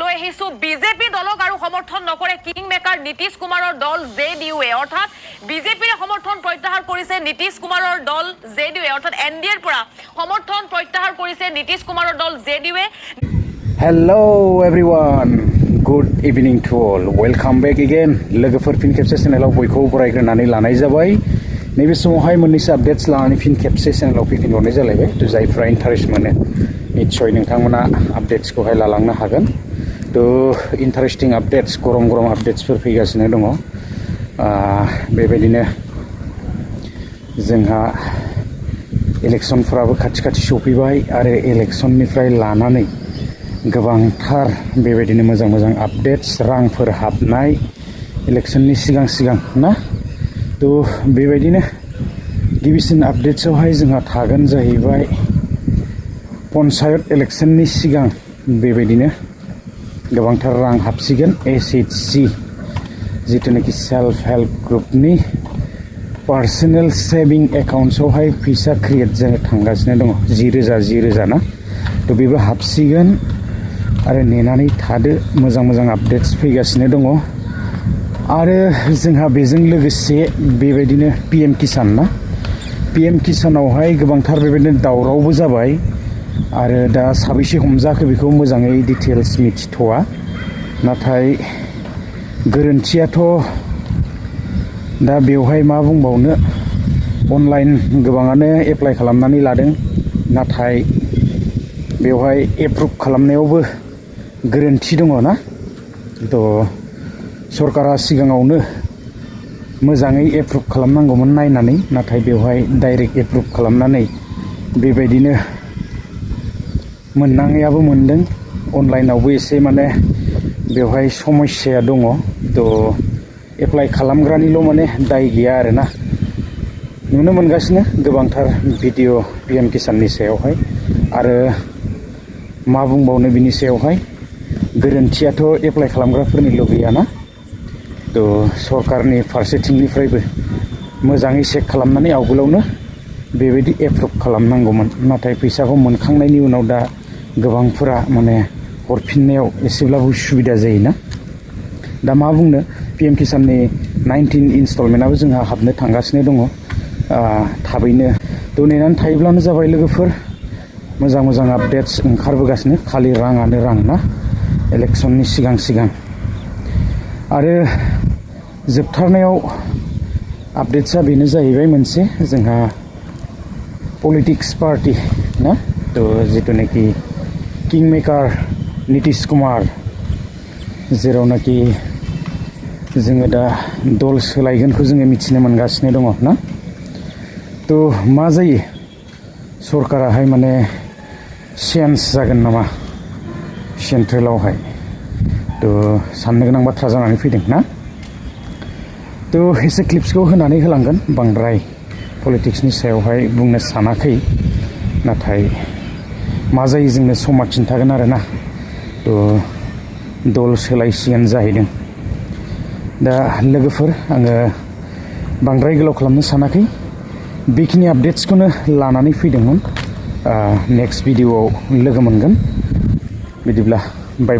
লৈ আহিছো বিজেপি দলক আৰু সমৰ্থন নকৰে কিং মেকাৰ নীতিশ কুমাৰৰ দল জেডিইউ অৰ্থাৎ বিজেপিৰ সমৰ্থন প্ৰত্যাহাৰ কৰিছে নীতিশ কুমাৰৰ দল জেডিইউ অৰ্থাৎ এনডিএৰ পৰা সমৰ্থন প্ৰত্যাহাৰ কৰিছে নীতিশ কুমাৰৰ দল JDU Hello everyone, good evening to all. Welcome back again. लोगोफोर फिन खेबसे चेनेलाव बयखौबो बरायग्रोनानै लानाय जाबाय. नैबे समावहाय मोननैसो आपडेट्स लानानै फिन खेबसे चेनेलाव फैफिनहरनाय जालायबाय. थ' जायफ्रा इन्टारेस्ट मोनो निश्चय नोंथांमोना आपडेट्सखौहाय लालांनो हागोन. थ' इन्टारेस्टिं आपडेट्स गरम आपडेट्सफोर फैगासिनो दङ. बेबायदिनो जोंहा इलेक्सनफोराबो खाथि सफैबाय आरो इलेक्सननिफ्राय लानानै गोबांथार बेबायदिनो मोजां आपडेट्स रांफोर हाबनाय इलेक्शननि सिगां ना थ' बेबायदिनो गिबिसिन आपडेट्सआवहाय जोंहा थागोन जाहैबाय पन्सायत इलेक्शननि सिगां बेबायदिनो गोबांथार रां हाबसिगोन एसएचजि जिथुनाखि सेल्फ हेल्प ग्रुपनि पार्सनेल सेभिं एकाउन्ट्सआवहाय फैसा क्रिएट जानो थांगासिनो दङ 10,000 ना थ' बेबो हाबसिगोन आरो नेनानै थादो मोजां आपडेट्स फैगासिनो दङ आरो जोंहा बेजों लोगोसे बेबायदिनो पीएम किसान ना पीएम किसानावहाय गोबांथार बेबायदिनो दावरावबो जाबाय आरो दा साबैसे हमजाखो बेखौ मोजाङै डिटेल्स मिथिथ'वा नाथाय गोरोन्थियाथ' दा बेवहाय मा बुंबावनो अनलाइन गोबाङानो एप्लाइ खालामनानै लादों नाथाय बेवहाय एप्रुभ खालामनायावबो गोरोन्थि दङ ना थ' सरकारा सिगाङावनो मोजाङै एप्रुभ खालामनांगौमोन नायनानै नाथाय बेवहाय डाइरेक्ट एप्रुभ खालामनानै बेबायदिनो मोननाङैयाबो मोनदों अनलाइनावबो एसे माने बेवहाय समस्याया दङ थ' एप्लाइ खालामग्रानिल' माने दाय गैया आरोना नुनो मोनगासिनो गोबांथार भिडिअ पीएम किसाननि सायावहाय आरो मा बुंबावनो बिनि सायावहाय गोरोन्थियाथ' एप्लाइ खालामग्राफोरनिल' गैयाना थ' सरकारनि फारसेथिंनिफ्रायबो मोजाङै चेक खालामनानै आवगोलावनो बेबायदि एप्रुभ खालामनांगौमोन नाथाय फैसाखौ मोनखांनायनि उनाव दा गोबांफोरा माने हरफिननायाव एसेब्लाबो उसुबिदा जायोना दा मा बुंनो पीएम किसाननि 19 इनस्टलमेन्टआबो जोंहा हाबनो थांगासिनो दङ थाबैनो थ' नेनानै थायोब्लानो जाबाय लोगोफोर मोजां आपडेट्स ओंखारबोगासिनो खालि राङानो रां ना इलेक्सननि सिगां आरो जोबथारनायाव आपडेट्सआ बेनो जाहैबाय मोनसे जोंहा पलिटिक्स पार्टि ना थ' जिथुनाखि किं मेकार नीतिश कुमार जेरावनाखि जोङो दा दल सोलायगोनखौ जोङो मिथिनो मोनगासिनो दङ ना थ' मा जायो सरकाराहाय माने चेन्ज जागोन नामा सेन्ट्रेलावहाय थ' साननो गोनां बाथ्रा जानानै फैदों ना थ' एसे क्लिप्सखौ होनानै होलांगोन बांद्राय पलिटिक्सनि सायावहाय बुंनो सानाखै नाथाय मा जायो जोंनो समा खिन्थागोन आरोना थ' दल सोलायसिगोन जाहैदों दा लोगोफोर आङो बांद्राय गोलाव खालामनो सानाखै बेखिनि आपडेट्सखौनो लानानै फैदोंमोन नेक्स्ट भिडिअआव लोगो मोनगोन बिदिब्ला बाय